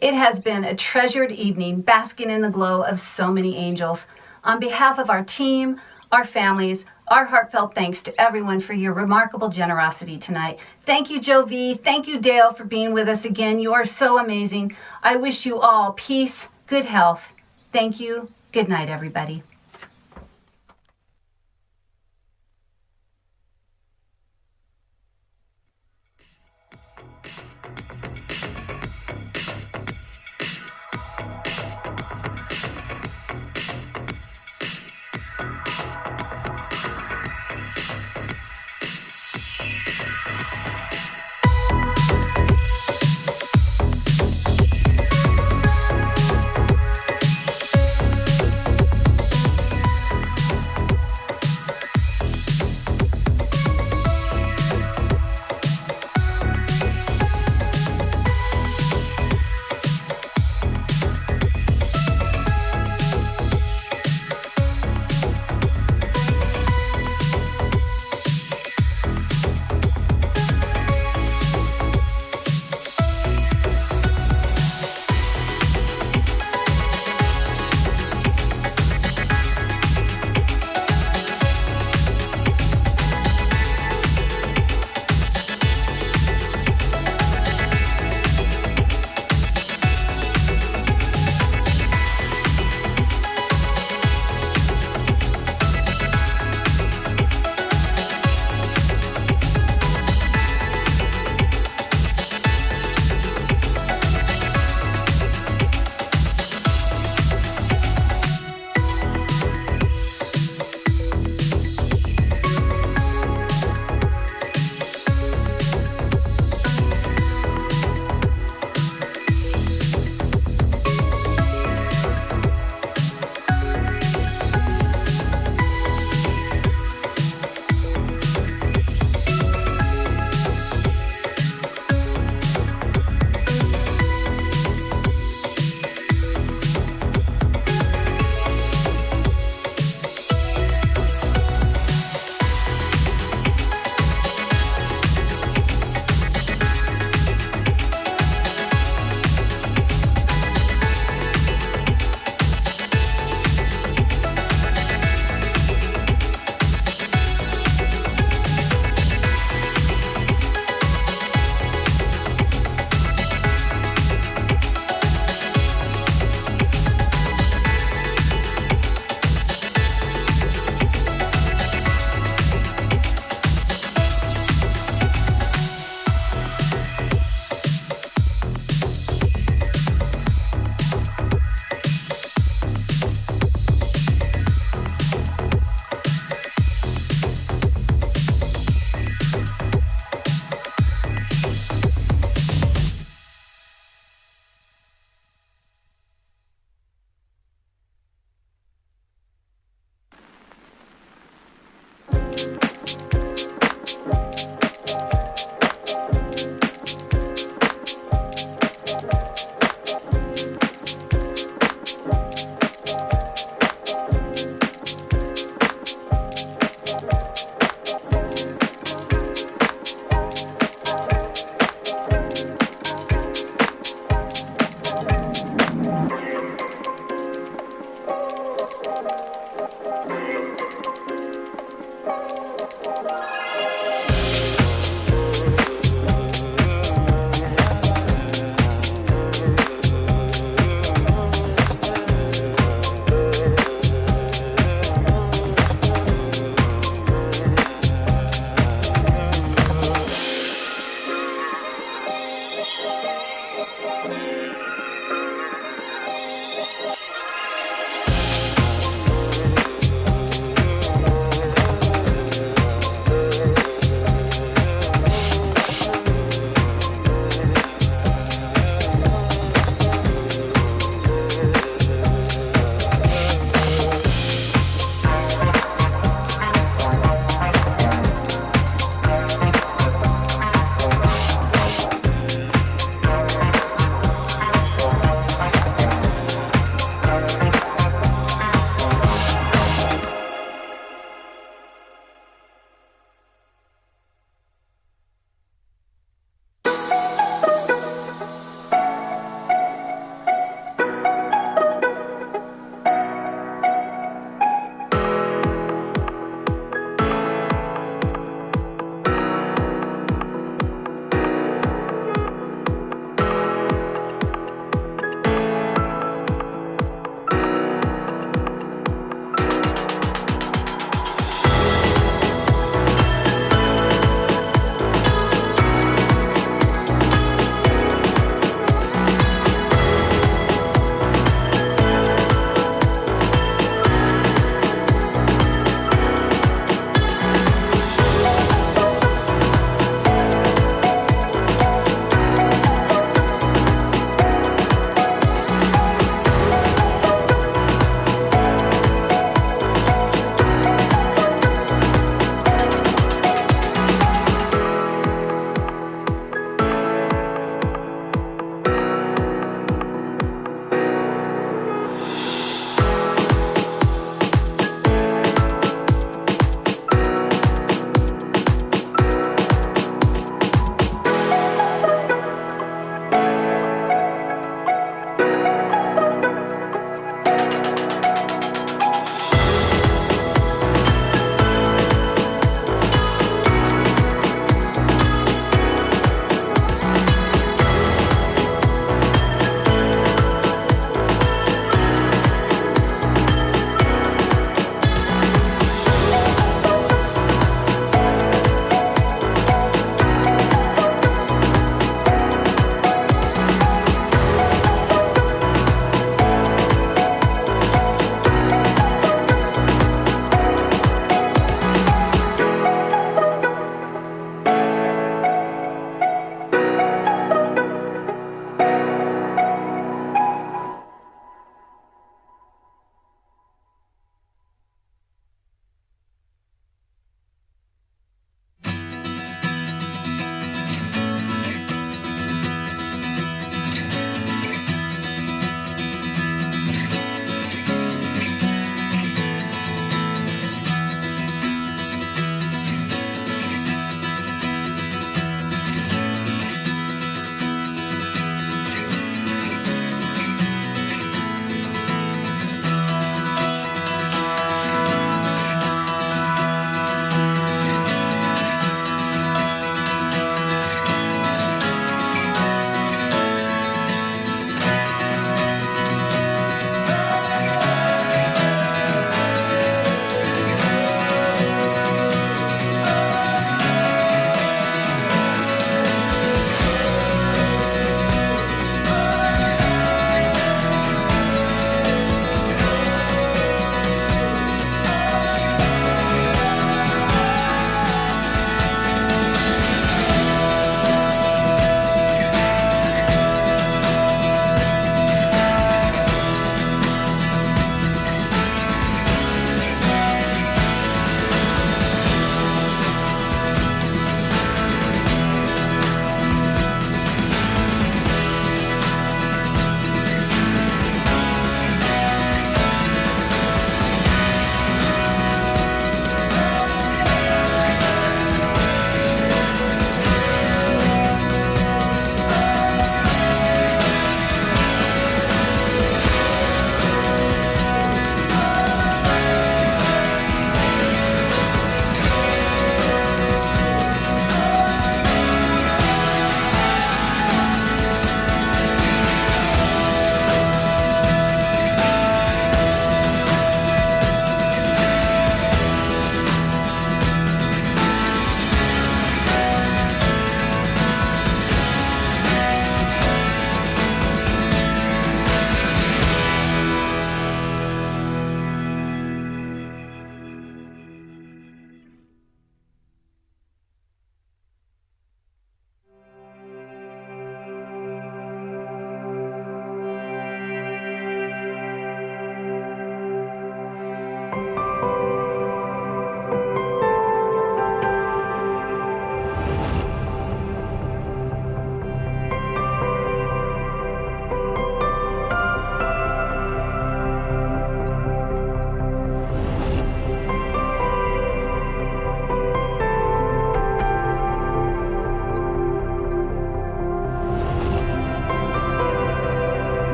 Speaker 3: It has been a treasured evening, basking in the glow of so many angels. On behalf of our team, our families, our heartfelt thanks to everyone for your remarkable generosity tonight. Thank you, Joe V. Thank you, Dale, for being with us again. You are so amazing. I wish you all peace, good health. Thank you. Good night, everybody.